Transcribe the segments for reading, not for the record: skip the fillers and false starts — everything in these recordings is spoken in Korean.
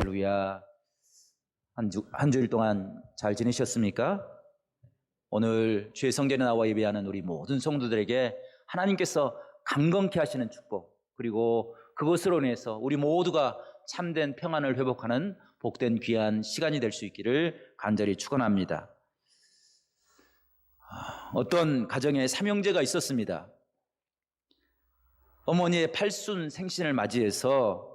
할렐루야. 한 주일 동안 잘 지내셨습니까? 오늘 주의 성전에 나와 예배하는 우리 모든 성도들에게 하나님께서 강건케 하시는 축복, 그리고 그것으로 인해서 우리 모두가 참된 평안을 회복하는 복된 귀한 시간이 될 수 있기를 간절히 축원합니다. 어떤 가정에 삼형제가 있었습니다. 어머니의 팔순 생신을 맞이해서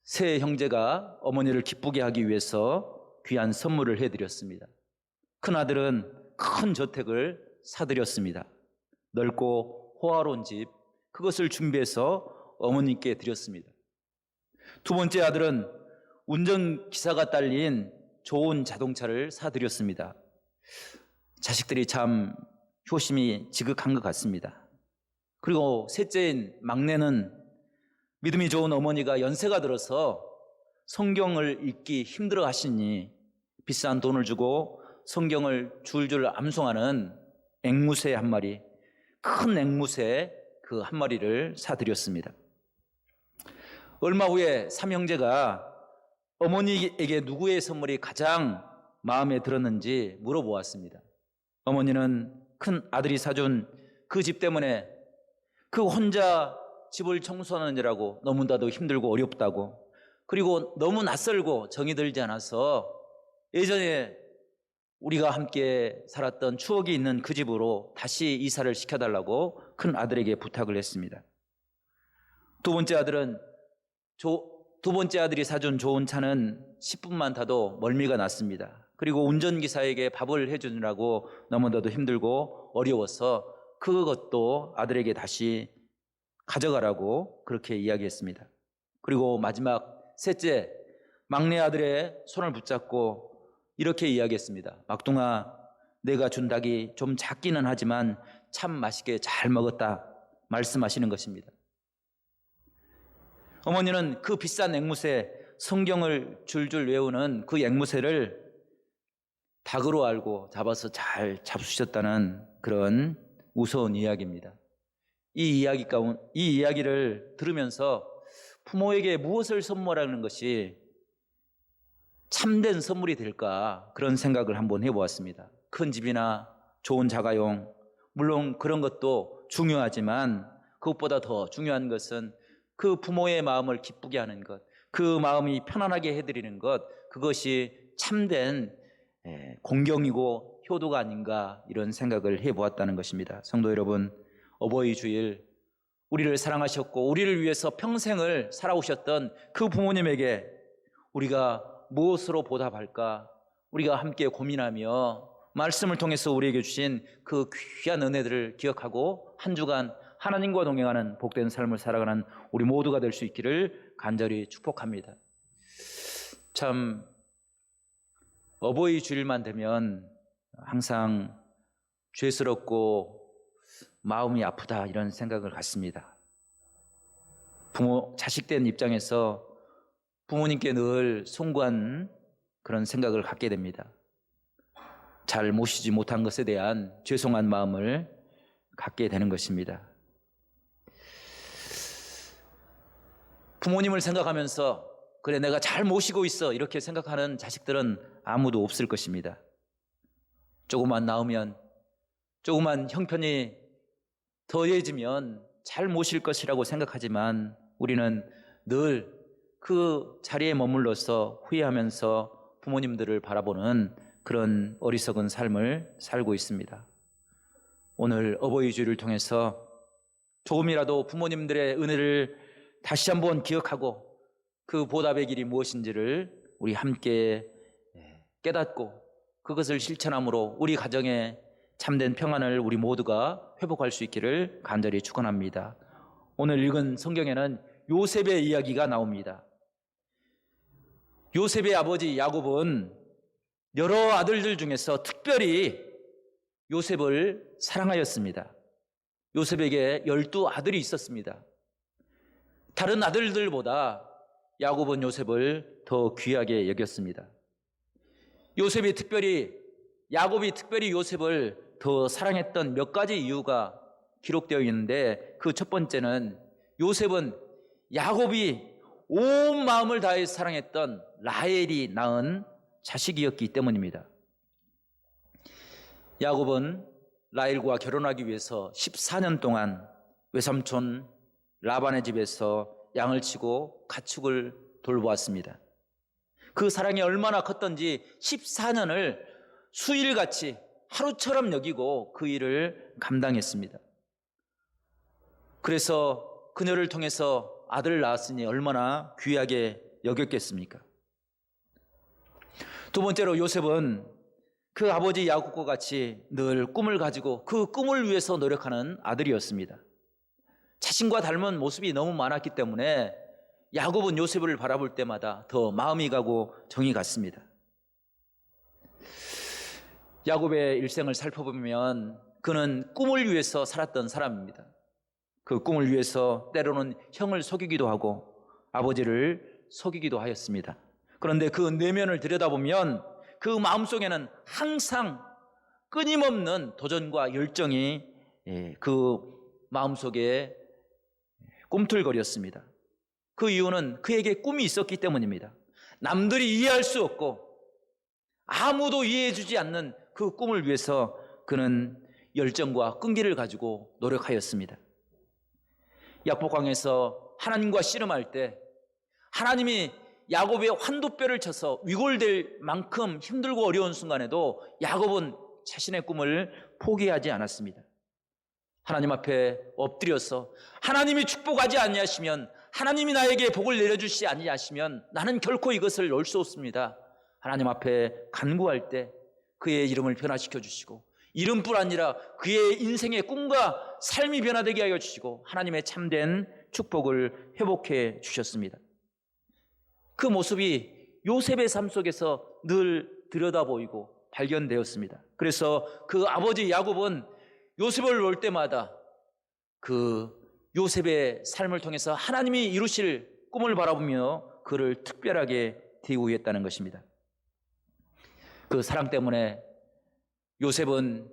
세 형제가 어머니를 기쁘게 하기 위해서 귀한 선물을 해드렸습니다. 큰아들은 큰 저택을 사드렸습니다. 넓고 호화로운 집, 그것을 준비해서 어머니께 드렸습니다. 두 번째 아들은 운전기사가 딸린 좋은 자동차를 사드렸습니다. 자식들이 참 효심이 지극한 것 같습니다. 그리고 셋째인 막내는 믿음이 좋은 어머니가 연세가 들어서 성경을 읽기 힘들어 하시니 비싼 돈을 주고 성경을 줄줄 암송하는 앵무새 한 마리, 큰 앵무새 그 한 마리를 사드렸습니다. 얼마 후에 삼형제가 어머니에게 누구의 선물이 가장 마음에 들었는지 물어보았습니다. 어머니는 큰 아들이 사준 그 집 때문에 그 혼자 집을 청소하느라고 너무나도 힘들고 어렵다고, 그리고 너무 낯설고 정이 들지 않아서 예전에 우리가 함께 살았던 추억이 있는 그 집으로 다시 이사를 시켜달라고 큰 아들에게 부탁을 했습니다. 두 번째 아들이 사준 좋은 차는 10분만 타도 멀미가 났습니다. 그리고 운전기사에게 밥을 해주느라고 너무나도 힘들고 어려워서 그것도 아들에게 다시 가져가라고 그렇게 이야기했습니다. 그리고 마지막 셋째, 막내 아들의 손을 붙잡고 이렇게 이야기했습니다. 막둥아, 내가 준 닭이 좀 작기는 하지만 참 맛있게 잘 먹었다 말씀하시는 것입니다. 어머니는 그 비싼 앵무새, 성경을 줄줄 외우는 그 앵무새를 닭으로 알고 잡아서 잘 잡수셨다는 그런 우스운 이야기입니다. 이 이야기를 들으면서 부모에게 무엇을 선물하는 것이 참된 선물이 될까, 그런 생각을 한번 해보았습니다. 큰 집이나 좋은 자가용, 물론 그런 것도 중요하지만 그것보다 더 중요한 것은 그 부모의 마음을 기쁘게 하는 것, 그 마음이 편안하게 해드리는 것, 그것이 참된 공경이고 효도가 아닌가, 이런 생각을 해보았다는 것입니다. 성도 여러분, 어버이 주일 우리를 사랑하셨고 우리를 위해서 평생을 살아오셨던 그 부모님에게 우리가 무엇으로 보답할까, 우리가 함께 고민하며 말씀을 통해서 우리에게 주신 그 귀한 은혜들을 기억하고 한 주간 하나님과 동행하는 복된 삶을 살아가는 우리 모두가 될 수 있기를 간절히 축복합니다. 참 어버이 주일만 되면 항상 죄스럽고 마음이 아프다, 이런 생각을 갖습니다. 자식된 입장에서 부모님께 늘 송구한 그런 생각을 갖게 됩니다. 잘 모시지 못한 것에 대한 죄송한 마음을 갖게 되는 것입니다. 부모님을 생각하면서 그래, 내가 잘 모시고 있어, 이렇게 생각하는 자식들은 아무도 없을 것입니다. 조금만 나으면, 조금만 형편이 더해지면 잘 모실 것이라고 생각하지만 우리는 늘 그 자리에 머물러서 후회하면서 부모님들을 바라보는 그런 어리석은 삶을 살고 있습니다. 오늘 어버이 주일을 통해서 조금이라도 부모님들의 은혜를 다시 한번 기억하고 그 보답의 길이 무엇인지를 우리 함께 깨닫고 그것을 실천함으로 우리 가정에 참된 평안을 우리 모두가 회복할 수 있기를 간절히 축원합니다. 오늘 읽은 성경에는 요셉의 이야기가 나옵니다. 요셉의 아버지 야곱은 여러 아들들 중에서 특별히 요셉을 사랑하였습니다. 요셉에게 12아들이 있었습니다. 다른 아들들보다 야곱은 요셉을 더 귀하게 여겼습니다. 야곱이 특별히 요셉을 더 사랑했던 몇 가지 이유가 기록되어 있는데, 그 첫 번째는 요셉은 야곱이 온 마음을 다해 사랑했던 라헬이 낳은 자식이었기 때문입니다. 야곱은 라헬과 결혼하기 위해서 14년 동안 외삼촌 라반의 집에서 양을 치고 가축을 돌보았습니다. 그 사랑이 얼마나 컸던지 14년을 수일같이 하루처럼 여기고 그 일을 감당했습니다. 그래서 그녀를 통해서 아들을 낳았으니 얼마나 귀하게 여겼겠습니까? 두 번째로 요셉은 그 아버지 야곱과 같이 늘 꿈을 가지고 그 꿈을 위해서 노력하는 아들이었습니다. 자신과 닮은 모습이 너무 많았기 때문에 야곱은 요셉을 바라볼 때마다 더 마음이 가고 정이 갔습니다. 야곱의 일생을 살펴보면 그는 꿈을 위해서 살았던 사람입니다. 그 꿈을 위해서 때로는 형을 속이기도 하고 아버지를 속이기도 하였습니다. 그런데 그 내면을 들여다보면 그 마음속에는 항상 끊임없는 도전과 열정이 그 마음속에 꿈틀거렸습니다. 그 이유는 그에게 꿈이 있었기 때문입니다. 남들이 이해할 수 없고 아무도 이해해 주지 않는 그 꿈을 위해서 그는 열정과 끈기를 가지고 노력하였습니다. 약복강에서 하나님과 씨름할 때 하나님이 야곱의 환도뼈를 쳐서 위골될 만큼 힘들고 어려운 순간에도 야곱은 자신의 꿈을 포기하지 않았습니다. 하나님 앞에 엎드려서 하나님이 축복하지 아니하시면, 하나님이 나에게 복을 내려주시지 아니하시면 나는 결코 이것을 놓을 수 없습니다. 하나님 앞에 간구할 때 그의 이름을 변화시켜 주시고 이름뿐 아니라 그의 인생의 꿈과 삶이 변화되게 하여 주시고 하나님의 참된 축복을 회복해 주셨습니다. 그 모습이 요셉의 삶 속에서 늘 들여다보이고 발견되었습니다. 그래서 그 아버지 야곱은 요셉을 볼 때마다 그 요셉의 삶을 통해서 하나님이 이루실 꿈을 바라보며 그를 특별하게 대우했다는 것입니다. 그 사랑 때문에 요셉은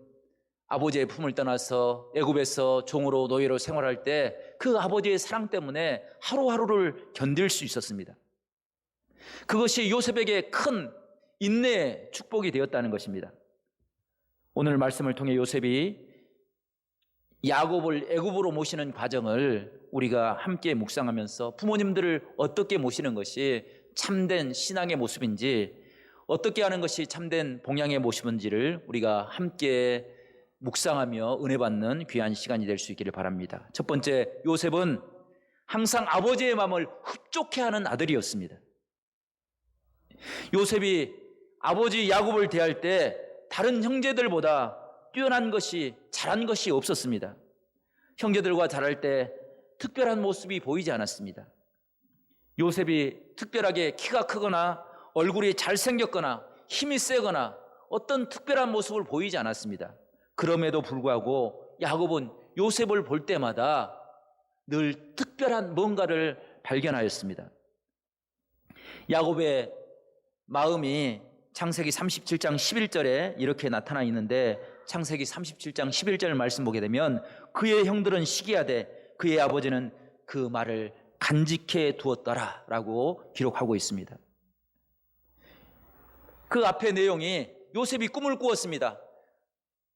아버지의 품을 떠나서 애굽에서 종으로 노예로 생활할 때 그 아버지의 사랑 때문에 하루하루를 견딜 수 있었습니다. 그것이 요셉에게 큰 인내의 축복이 되었다는 것입니다. 오늘 말씀을 통해 요셉이 야곱을 애굽으로 모시는 과정을 우리가 함께 묵상하면서 부모님들을 어떻게 모시는 것이 참된 신앙의 모습인지, 어떻게 하는 것이 참된 봉양의 모습인지를 우리가 함께 묵상하며 은혜 받는 귀한 시간이 될 수 있기를 바랍니다. 첫 번째, 요셉은 항상 아버지의 마음을 흡족해 하는 아들이었습니다. 요셉이 아버지 야곱을 대할 때 다른 형제들보다 뛰어난 것이, 잘한 것이 없었습니다. 형제들과 잘할 때 특별한 모습이 보이지 않았습니다. 요셉이 특별하게 키가 크거나 얼굴이 잘생겼거나 힘이 세거나 어떤 특별한 모습을 보이지 않았습니다. 그럼에도 불구하고 야곱은 요셉을 볼 때마다 늘 특별한 뭔가를 발견하였습니다. 야곱의 마음이 창세기 37장 11절에 이렇게 나타나 있는데, 창세기 37장 11절 말씀 보게 되면 그의 형들은 시기하되 그의 아버지는 그 말을 간직해 두었더라 라고 기록하고 있습니다. 그 앞에 내용이 요셉이 꿈을 꾸었습니다.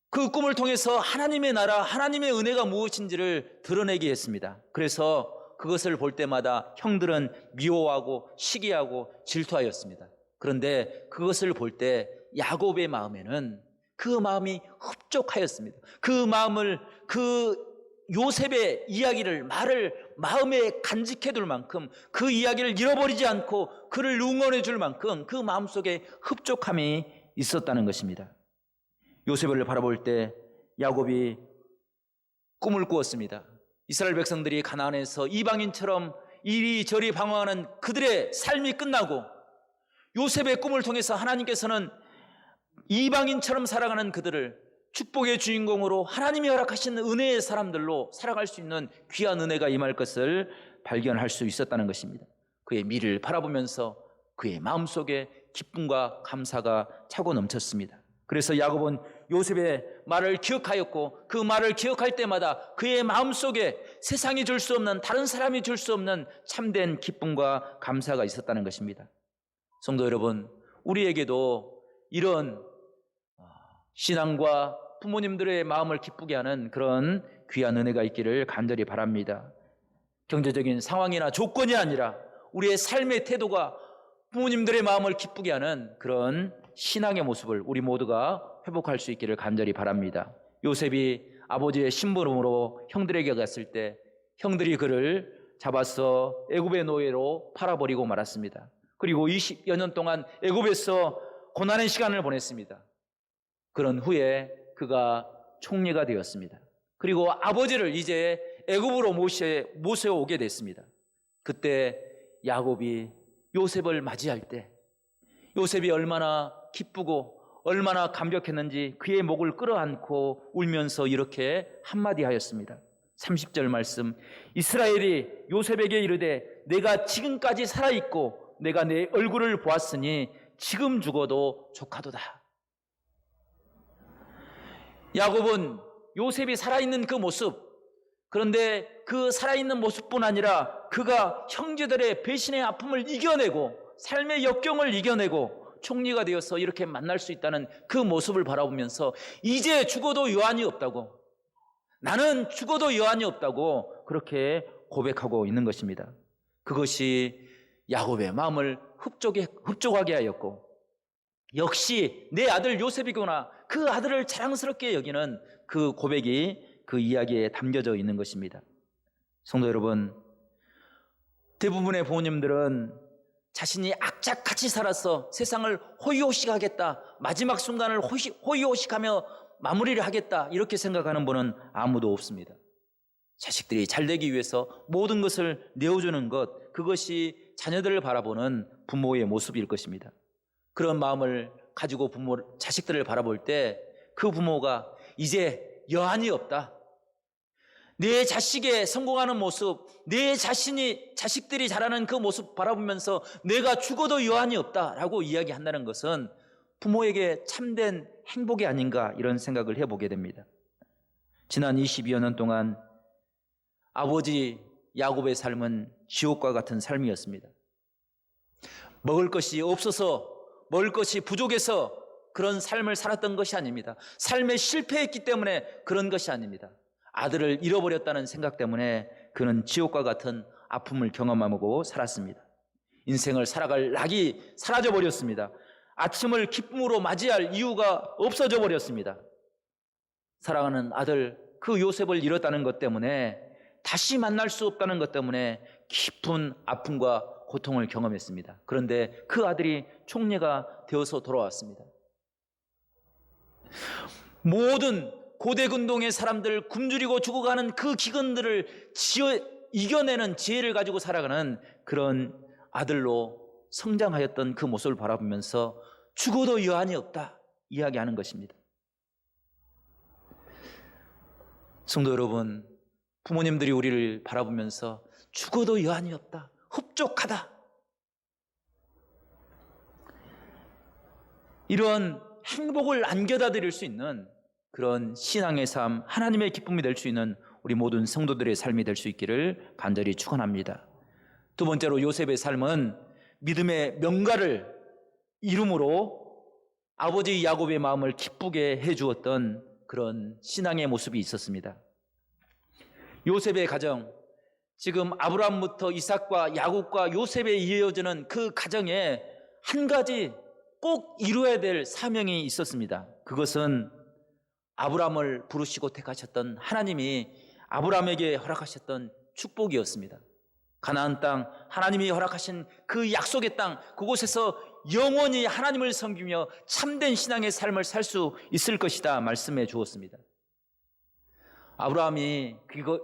그 꿈을 통해서 하나님의 나라, 하나님의 은혜가 무엇인지를 드러내게 했습니다. 그래서 그것을 볼 때마다 형들은 미워하고 시기하고 질투하였습니다. 그런데 그것을 볼 때 야곱의 마음에는 그 마음이 흡족하였습니다. 그 마음을, 그 요셉의 이야기를, 말을 마음에 간직해 둘 만큼, 그 이야기를 잃어버리지 않고 그를 응원해 줄 만큼 그 마음속에 흡족함이 있었다는 것입니다. 요셉을 바라볼 때 야곱이 꿈을 꾸었습니다. 이스라엘 백성들이 가나안에서 이방인처럼 이리저리 방황하는 그들의 삶이 끝나고 요셉의 꿈을 통해서 하나님께서는 이방인처럼 살아가는 그들을 축복의 주인공으로 하나님이 허락하신 은혜의 사람들로 살아갈 수 있는 귀한 은혜가 임할 것을 발견할 수 있었다는 것입니다. 그의 미래를 바라보면서 그의 마음속에 기쁨과 감사가 차고 넘쳤습니다. 그래서 야곱은 요셉의 말을 기억하였고 그 말을 기억할 때마다 그의 마음속에 세상이 줄 수 없는, 다른 사람이 줄 수 없는 참된 기쁨과 감사가 있었다는 것입니다. 성도 여러분, 우리에게도 이런 신앙과 부모님들의 마음을 기쁘게 하는 그런 귀한 은혜가 있기를 간절히 바랍니다. 경제적인 상황이나 조건이 아니라 우리의 삶의 태도가 부모님들의 마음을 기쁘게 하는 그런 신앙의 모습을 우리 모두가 회복할 수 있기를 간절히 바랍니다. 요셉이 아버지의 심부름으로 형들에게 갔을 때 형들이 그를 잡아서 애굽의 노예로 팔아버리고 말았습니다. 그리고 20여 년 동안 애굽에서 고난의 시간을 보냈습니다. 그런 후에 그가 총리가 되었습니다. 그리고 아버지를 이제 애굽으로 모셔오게 됐습니다. 그때 야곱이 요셉을 맞이할 때 요셉이 얼마나 기쁘고 얼마나 감격했는지 그의 목을 끌어안고 울면서 이렇게 한마디 하였습니다. 30절 말씀, 이스라엘이 요셉에게 이르되 내가 지금까지 살아있고 내가 내 얼굴을 보았으니 지금 죽어도 족하도다. 야곱은 요셉이 살아있는 그 모습, 그런데 그 살아있는 모습뿐 아니라 그가 형제들의 배신의 아픔을 이겨내고 삶의 역경을 이겨내고 총리가 되어서 이렇게 만날 수 있다는 그 모습을 바라보면서 이제 죽어도 여한이 없다고, 나는 죽어도 여한이 없다고 그렇게 고백하고 있는 것입니다. 그것이 야곱의 마음을 흡족하게 하였고, 역시 내 아들 요셉이구나, 그 아들을 자랑스럽게 여기는 그 고백이 그 이야기에 담겨져 있는 것입니다. 성도 여러분, 대부분의 부모님들은 자신이 악착같이 살아서 세상을 호의호식하겠다, 마지막 순간을 호의호식하며 마무리를 하겠다, 이렇게 생각하는 분은 아무도 없습니다. 자식들이 잘 되기 위해서 모든 것을 내어주는 것, 그것이 자녀들을 바라보는 부모의 모습일 것입니다. 그런 마음을 가지고 자식들을 바라볼 때 그 부모가 이제 여한이 없다, 내 자식의 성공하는 모습, 내 자식들이 자라는 그 모습 바라보면서 내가 죽어도 여한이 없다라고 이야기한다는 것은 부모에게 참된 행복이 아닌가, 이런 생각을 해보게 됩니다. 지난 22여 년 동안 아버지 야곱의 삶은 지옥과 같은 삶이었습니다. 먹을 것이 없어서, 먹을 것이 부족해서 그런 삶을 살았던 것이 아닙니다. 삶에 실패했기 때문에 그런 것이 아닙니다. 아들을 잃어버렸다는 생각 때문에 그는 지옥과 같은 아픔을 경험하고 살았습니다. 인생을 살아갈 낙이 사라져 버렸습니다. 아침을 기쁨으로 맞이할 이유가 없어져 버렸습니다. 사랑하는 아들 그 요셉을 잃었다는 것 때문에, 다시 만날 수 없다는 것 때문에 깊은 아픔과 고통을 경험했습니다. 그런데 그 아들이 총리가 되어서 돌아왔습니다. 모든 고대근동의 사람들 굶주리고 죽어가는 그 기근들을 이겨내는 지혜를 가지고 살아가는 그런 아들로 성장하였던 그 모습을 바라보면서 죽어도 여한이 없다 이야기하는 것입니다. 성도 여러분, 부모님들이 우리를 바라보면서 죽어도 여한이 없다, 흡족하다, 이런 행복을 안겨다 드릴 수 있는 그런 신앙의 삶, 하나님의 기쁨이 될 수 있는 우리 모든 성도들의 삶이 될 수 있기를 간절히 축원합니다. 두 번째로 요셉의 삶은 믿음의 명가를 이름으로 아버지 야곱의 마음을 기쁘게 해주었던 그런 신앙의 모습이 있었습니다. 요셉의 가정, 지금 아브라함부터 이삭과 야곱과 요셉에 이어지는 그 가정에 한 가지 꼭 이루어야 될 사명이 있었습니다. 그것은 아브라함을 부르시고 택하셨던 하나님이 아브라함에게 허락하셨던 축복이었습니다. 가나안 땅, 하나님이 허락하신 그 약속의 땅, 그곳에서 영원히 하나님을 섬기며 참된 신앙의 삶을 살 수 있을 것이다 말씀해 주었습니다. 아브라함이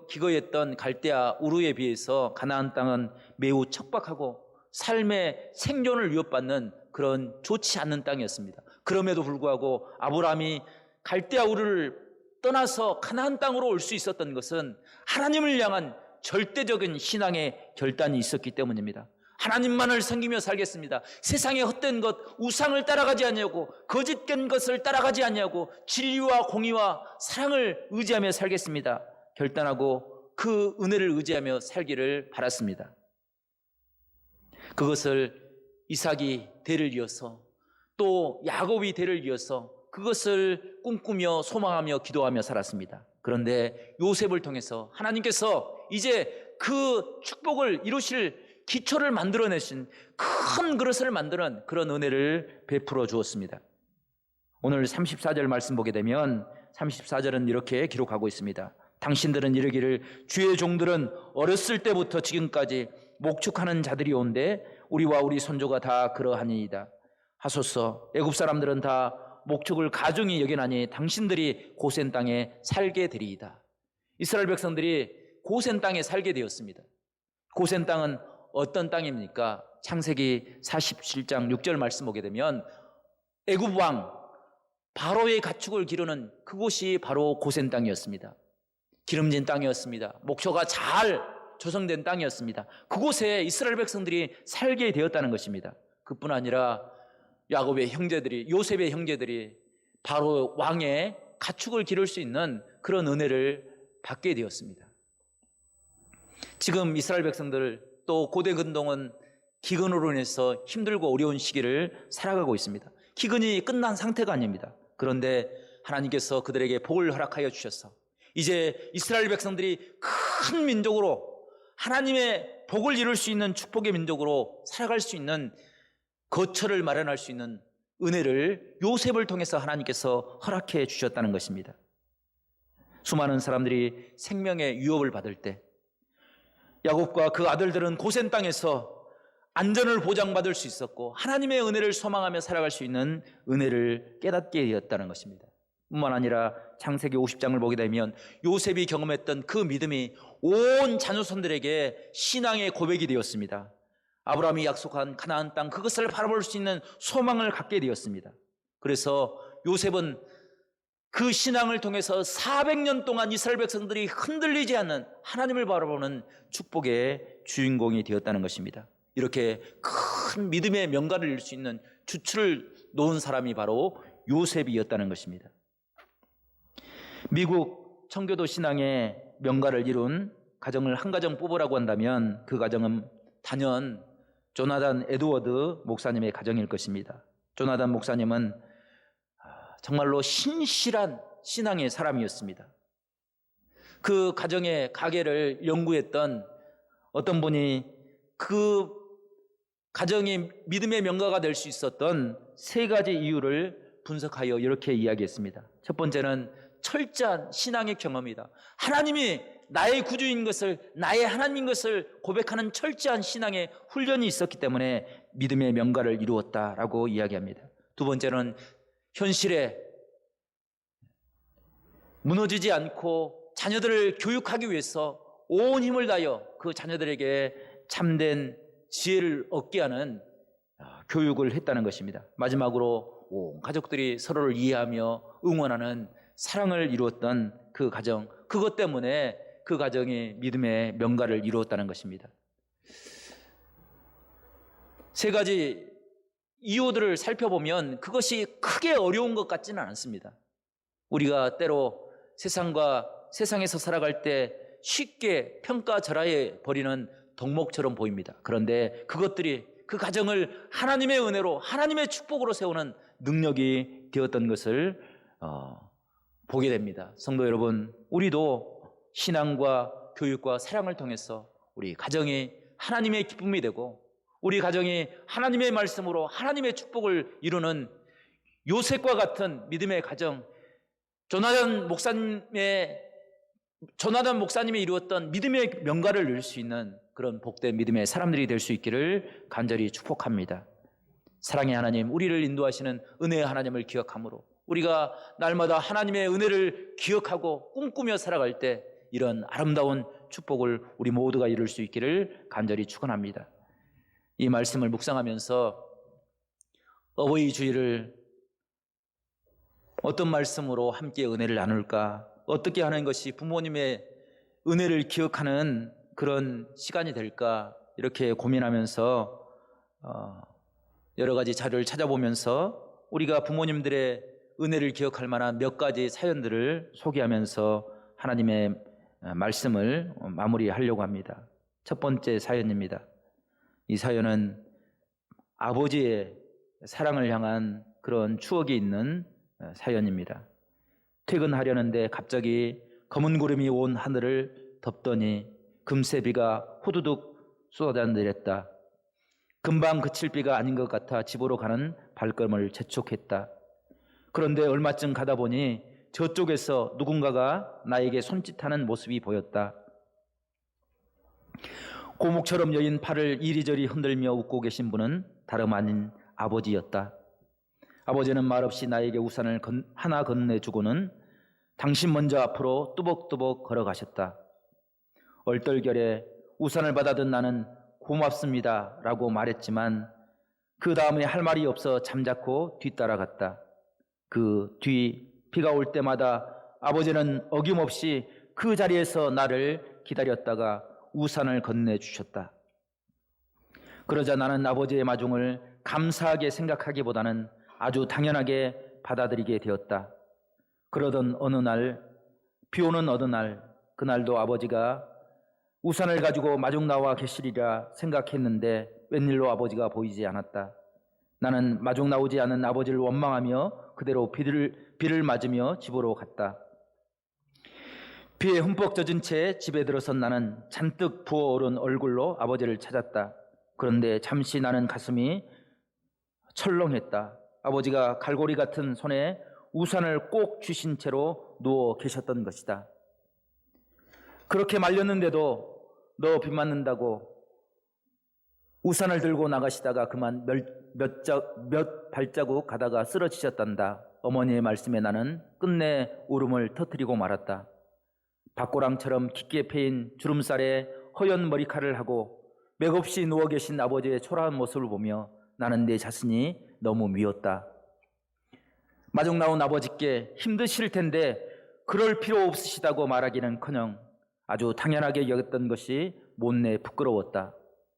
기거했던 갈대아 우르에 비해서 가나안 땅은 매우 척박하고 삶의 생존을 위협받는 그런 좋지 않는 땅이었습니다. 그럼에도 불구하고 아브라함이 갈대아 우르를 떠나서 가나안 땅으로 올 수 있었던 것은 하나님을 향한 절대적인 신앙의 결단이 있었기 때문입니다. 하나님만을 섬기며 살겠습니다. 세상의 헛된 것, 우상을 따라가지 아니하고 거짓된 것을 따라가지 아니하고 진리와 공의와 사랑을 의지하며 살겠습니다. 결단하고 그 은혜를 의지하며 살기를 바랐습니다. 그것을 이삭이 대를 이어서 또 야곱이 대를 이어서 그것을 꿈꾸며 소망하며 기도하며 살았습니다. 그런데 요셉을 통해서 하나님께서 이제 그 축복을 이루실 기초를 만들어내신 큰 그릇을 만드는 그런 은혜를 베풀어 주었습니다. 오늘 34절 말씀 보게 되면 34절은 이렇게 기록하고 있습니다. 당신들은 이르기를 주의 종들은 어렸을 때부터 지금까지 목축하는 자들이 온데 우리와 우리 손조가 다 그러하니이다. 하소서 애굽 사람들은 다 목축을 가중히 여기나니 당신들이 고센 땅에 살게 되리이다. 이스라엘 백성들이 고센 땅에 살게 되었습니다. 고센 땅은 어떤 땅입니까? 창세기 47장 6절 말씀 보게 되면 애굽 왕 바로의 가축을 기르는 그곳이 바로 고센 땅이었습니다. 기름진 땅이었습니다. 목초가 잘 조성된 땅이었습니다. 그곳에 이스라엘 백성들이 살게 되었다는 것입니다. 그뿐 아니라 야곱의 형제들이, 요셉의 형제들이 바로 왕의 가축을 기를 수 있는 그런 은혜를 받게 되었습니다. 지금 이스라엘 백성들 또 고대 근동은 기근으로 인해서 힘들고 어려운 시기를 살아가고 있습니다. 기근이 끝난 상태가 아닙니다. 그런데 하나님께서 그들에게 복을 허락하여 주셔서 이제 이스라엘 백성들이 큰 민족으로 하나님의 복을 이룰 수 있는 축복의 민족으로 살아갈 수 있는 거처를 마련할 수 있는 은혜를 요셉을 통해서 하나님께서 허락해 주셨다는 것입니다. 수많은 사람들이 생명의 위협을 받을 때 야곱과 그 아들들은 고센 땅에서 안전을 보장받을 수 있었고 하나님의 은혜를 소망하며 살아갈 수 있는 은혜를 깨닫게 되었다는 것입니다. 뿐만 아니라 창세기 50장을 보게 되면 요셉이 경험했던 그 믿음이 온 자녀손들에게 신앙의 고백이 되었습니다. 아브라함이 약속한 가나안 땅 그것을 바라볼 수 있는 소망을 갖게 되었습니다. 그래서 요셉은 그 신앙을 통해서 400년 동안 이스라엘 백성들이 흔들리지 않는 하나님을 바라보는 축복의 주인공이 되었다는 것입니다. 이렇게 큰 믿음의 명가를 이룰 수 있는 주축을 놓은 사람이 바로 요셉이었다는 것입니다. 미국 청교도 신앙의 명가를 이룬 가정을 한 가정 뽑으라고 한다면 그 가정은 단연 조나단 에드워드 목사님의 가정일 것입니다. 조나단 목사님은 정말로 신실한 신앙의 사람이었습니다. 그 가정의 가계를 연구했던 어떤 분이 그 가정이 믿음의 명가가 될 수 있었던 세 가지 이유를 분석하여 이렇게 이야기했습니다. 첫 번째는 철저한 신앙의 경험이다. 하나님이 나의 구주인 것을, 나의 하나님인 것을 고백하는 철저한 신앙의 훈련이 있었기 때문에 믿음의 명가를 이루었다라고 이야기합니다. 두 번째는 현실에 무너지지 않고 자녀들을 교육하기 위해서 온 힘을 다하여 그 자녀들에게 참된 지혜를 얻게 하는 교육을 했다는 것입니다. 마지막으로 온 가족들이 서로를 이해하며 응원하는 사랑을 이루었던 그 가정, 그것 때문에 그 가정이 믿음의 명가를 이루었다는 것입니다. 세 가지 이유들을 살펴보면 그것이 크게 어려운 것 같지는 않습니다. 우리가 때로 세상에서 살아갈 때 쉽게 평가절하해 버리는 덕목처럼 보입니다. 그런데 그것들이 그 가정을 하나님의 은혜로 하나님의 축복으로 세우는 능력이 되었던 것을 보게 됩니다. 성도 여러분, 우리도 신앙과 교육과 사랑을 통해서 우리 가정이 하나님의 기쁨이 되고 우리 가정이 하나님의 말씀으로 하나님의 축복을 이루는 요셉과 같은 믿음의 가정, 조나단 목사님이 이루었던 믿음의 명가를 이룰 수 있는 그런 복된 믿음의 사람들이 될 수 있기를 간절히 축복합니다. 사랑의 하나님, 우리를 인도하시는 은혜의 하나님을 기억함으로 우리가 날마다 하나님의 은혜를 기억하고 꿈꾸며 살아갈 때 이런 아름다운 축복을 우리 모두가 이룰 수 있기를 간절히 축원합니다. 이 말씀을 묵상하면서 어버이 주일을 어떤 말씀으로 함께 은혜를 나눌까, 어떻게 하는 것이 부모님의 은혜를 기억하는 그런 시간이 될까, 이렇게 고민하면서 여러 가지 자료를 찾아보면서 우리가 부모님들의 은혜를 기억할 만한 몇 가지 사연들을 소개하면서 하나님의 말씀을 마무리하려고 합니다. 첫 번째 사연입니다. 이 사연은 아버지의 사랑을 향한 그런 추억이 있는 사연입니다. 퇴근하려는데 갑자기 검은 구름이 온 하늘을 덮더니 금세 비가 후두둑 쏟아져 내렸다. 금방 그칠 비가 아닌 것 같아 집으로 가는 발걸음을 재촉했다. 그런데 얼마쯤 가다 보니 저쪽에서 누군가가 나에게 손짓하는 모습이 보였다. 고목처럼 여인 팔을 이리저리 흔들며 웃고 계신 분은 다름 아닌 아버지였다. 아버지는 말없이 나에게 우산을 하나 건네주고는 당신 먼저 앞으로 뚜벅뚜벅 걸어가셨다. 얼떨결에 우산을 받아든 나는 고맙습니다 라고 말했지만 그 다음에 할 말이 없어 잠자코 뒤따라갔다. 그 뒤 비가 올 때마다 아버지는 어김없이 그 자리에서 나를 기다렸다가 우산을 건네주셨다. 그러자 나는 아버지의 마중을 감사하게 생각하기보다는 아주 당연하게 받아들이게 되었다. 그러던 어느 날, 비 오는 어느 날, 그날도 아버지가 우산을 가지고 마중 나와 계시리라 생각했는데 웬일로 아버지가 보이지 않았다. 나는 마중 나오지 않은 아버지를 원망하며 그대로 비를 맞으며 집으로 갔다. 비에 흠뻑 젖은 채 집에 들어선 나는 잔뜩 부어오른 얼굴로 아버지를 찾았다. 그런데 잠시 나는 가슴이 철렁했다. 아버지가 갈고리 같은 손에 우산을 꼭 쥐신 채로 누워 계셨던 것이다. 그렇게 말렸는데도 너 비 맞는다고 우산을 들고 나가시다가 그만 몇 발자국 가다가 쓰러지셨단다. 어머니의 말씀에 나는 끝내 울음을 터뜨리고 말았다. 밭고랑처럼 깊게 패인 주름살에 허연 머리카락을 하고 맥없이 누워 계신 아버지의 초라한 모습을 보며 나는 내 자신이 너무 미웠다. 마중 나온 아버지께 힘드실 텐데 그럴 필요 없으시다고 말하기는커녕 아주 당연하게 여겼던 것이 못내 부끄러웠다.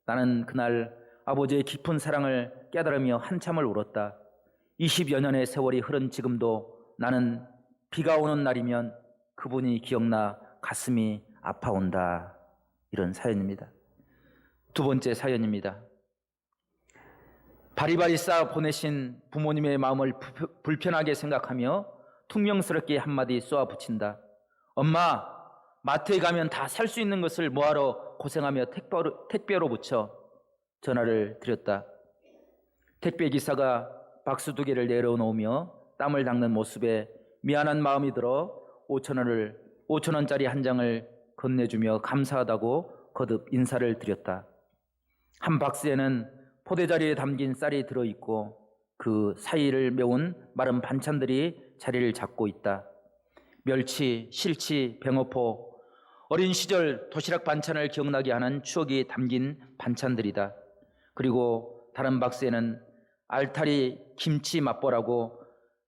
나는 그날 아버지의 깊은 사랑을 깨달으며 한참을 울었다. 20여 년의 세월이 흐른 지금도 나는 비가 오는 날이면 그분이 기억나 가슴이 아파온다. 이런 사연입니다. 두 번째 사연입니다. 바리바리 쌓아 보내신 부모님의 마음을 불편하게 생각하며 퉁명스럽게 한마디 쏘아붙인다. 엄마, 마트에 가면 다 살 수 있는 것을 뭐하러 고생하며 택배로 붙여. 전화를 드렸다. 택배기사가 박스 2개를 내려놓으며 땀을 닦는 모습에 미안한 마음이 들어 5,000원짜리 한 장을 건네주며 감사하다고 거듭 인사를 드렸다. 한 박스에는 포대자리에 담긴 쌀이 들어있고 그 사이를 메운 마른 반찬들이 자리를 잡고 있다. 멸치, 실치, 병어포, 어린 시절 도시락 반찬을 기억나게 하는 추억이 담긴 반찬들이다. 그리고 다른 박스에는 알타리 김치 맛보라고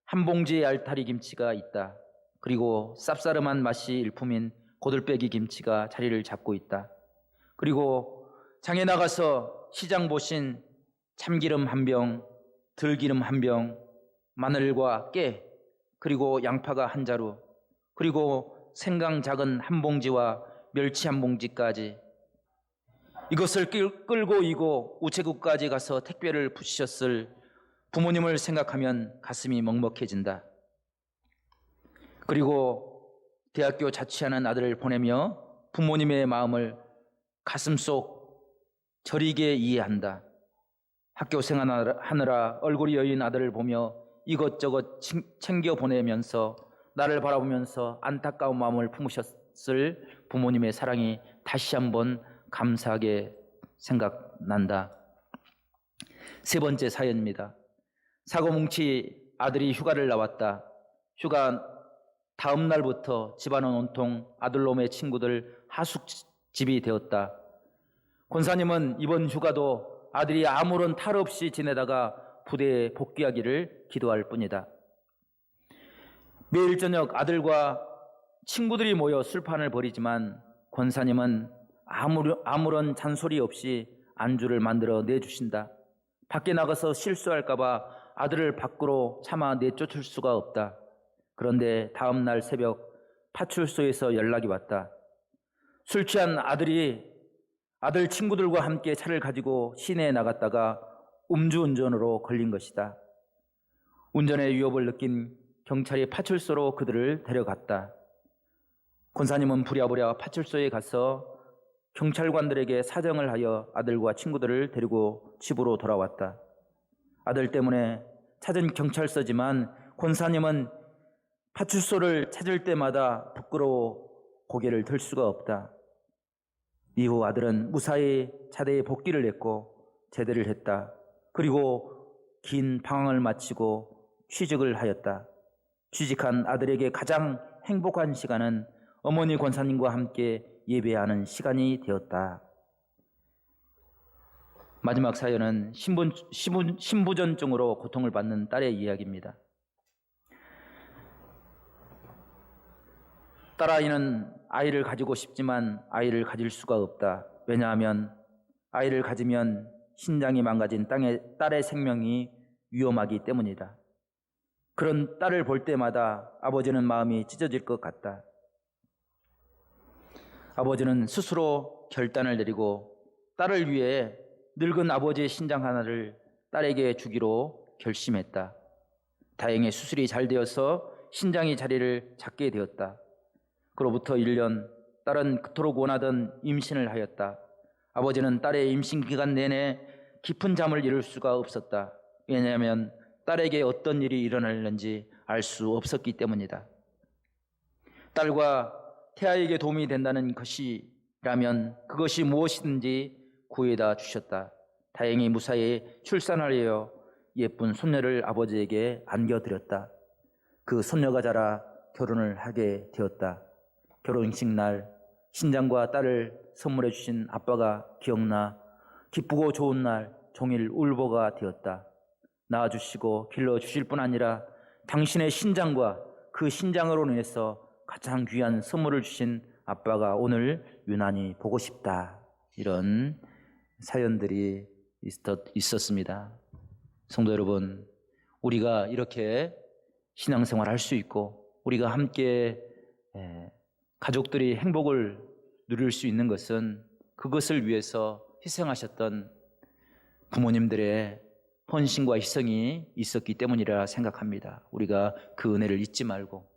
한 봉지의 알타리 김치가 있다. 그리고 쌉싸름한 맛이 일품인 고들빼기 김치가 자리를 잡고 있다. 그리고 장에 나가서 시장 보신 참기름 한 병, 들기름 한 병, 마늘과 깨, 그리고 양파가 한 자루, 그리고 생강 작은 한 봉지와 멸치 한 봉지까지, 이것을 끌고 이고 우체국까지 가서 택배를 붙이셨을 부모님을 생각하면 가슴이 먹먹해진다. 그리고 대학교 자취하는 아들을 보내며 부모님의 마음을 가슴속 저리게 이해한다. 학교 생활하느라 얼굴이 여인 아들을 보며 이것저것 챙겨 보내면서 나를 바라보면서 안타까운 마음을 품으셨을 부모님의 사랑이 다시 한번 감사하게 생각난다. 세 번째 사연입니다. 사고뭉치 아들이 휴가를 나왔다. 휴가 다음 날부터 집안은 온통 아들놈의 친구들 하숙집이 되었다. 권사님은 이번 휴가도 아들이 아무런 탈 없이 지내다가 부대에 복귀하기를 기도할 뿐이다. 매일 저녁 아들과 친구들이 모여 술판을 벌이지만 권사님은 아무런 잔소리 없이 안주를 만들어 내주신다. 밖에 나가서 실수할까 봐 아들을 밖으로 차마 내쫓을 수가 없다. 그런데 다음 날 새벽 파출소에서 연락이 왔다. 술 취한 아들 친구들과 함께 차를 가지고 시내에 나갔다가 음주운전으로 걸린 것이다. 운전의 위협을 느낀 경찰이 파출소로 그들을 데려갔다. 권사님은 부랴부랴 파출소에 가서 경찰관들에게 사정을 하여 아들과 친구들을 데리고 집으로 돌아왔다. 아들 때문에 찾은 경찰서지만 권사님은 파출소를 찾을 때마다 부끄러워 고개를 들 수가 없다. 이후 아들은 무사히 자대에 복귀를 했고 제대를 했다. 그리고 긴 방황을 마치고 취직을 하였다. 취직한 아들에게 가장 행복한 시간은 어머니 권사님과 함께 예배하는 시간이 되었다. 마지막 사연은 신부전증으로 고통을 받는 딸의 이야기입니다. 딸아이는 아이를 가지고 싶지만 아이를 가질 수가 없다. 왜냐하면 아이를 가지면 신장이 망가진 딸의 생명이 위험하기 때문이다. 그런 딸을 볼 때마다 아버지는 마음이 찢어질 것 같다. 아버지는 스스로 결단을 내리고 딸을 위해 늙은 아버지의 신장 하나를 딸에게 주기로 결심했다. 다행히 수술이 잘 되어서 신장이 자리를 잡게 되었다. 그로부터 1년, 딸은 그토록 원하던 임신을 하였다. 아버지는 딸의 임신 기간 내내 깊은 잠을 이룰 수가 없었다. 왜냐하면 딸에게 어떤 일이 일어날는지 알 수 없었기 때문이다. 딸과 태아에게 도움이 된다는 것이라면 그것이 무엇이든지 구해다 주셨다. 다행히 무사히 출산하여 예쁜 손녀를 아버지에게 안겨드렸다. 그 손녀가 자라 결혼을 하게 되었다. 결혼식 날 신장과 딸을 선물해 주신 아빠가 기억나 기쁘고 좋은 날 종일 울보가 되었다. 낳아주시고 길러주실 뿐 아니라 당신의 신장과 그 신장으로 인해서 가장 귀한 선물을 주신 아빠가 오늘 유난히 보고 싶다. 이런 사연들이 있었습니다. 성도 여러분, 우리가 이렇게 신앙생활 할 수 있고 우리가 함께 가족들이 행복을 누릴 수 있는 것은 그것을 위해서 희생하셨던 부모님들의 헌신과 희생이 있었기 때문이라 생각합니다. 우리가 그 은혜를 잊지 말고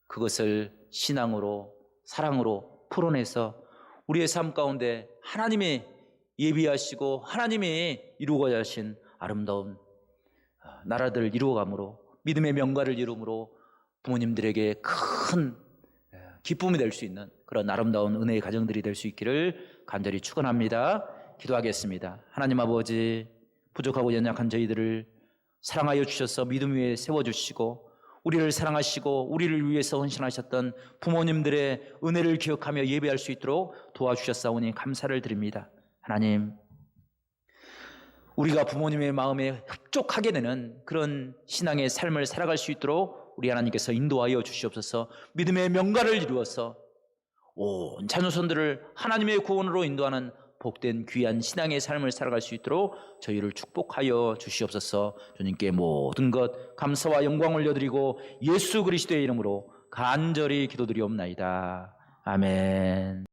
그것을 신앙으로 사랑으로 풀어내서 우리의 삶 가운데 하나님이 예비하시고 하나님이 이루고자 하신 아름다운 나라들을 이루어감으로 믿음의 명가를 이룸으로 부모님들에게 큰 기쁨이 될 수 있는 그런 아름다운 은혜의 가정들이 될 수 있기를 간절히 축원합니다. 기도하겠습니다. 하나님 아버지, 부족하고 연약한 저희들을 사랑하여 주셔서 믿음 위에 세워주시고 우리를 사랑하시고 우리를 위해서 헌신하셨던 부모님들의 은혜를 기억하며 예배할 수 있도록 도와주셨사오니 감사를 드립니다. 하나님, 우리가 부모님의 마음에 흡족하게 되는 그런 신앙의 삶을 살아갈 수 있도록 우리 하나님께서 인도하여 주시옵소서. 믿음의 명가를 이루어서 온 자녀손들을 하나님의 구원으로 인도하는 복된 귀한 신앙의 삶을 살아갈 수 있도록 저희를 축복하여 주시옵소서. 주님께 모든 것 감사와 영광 올려드리고 예수 그리스도의 이름으로 간절히 기도드리옵나이다. 아멘.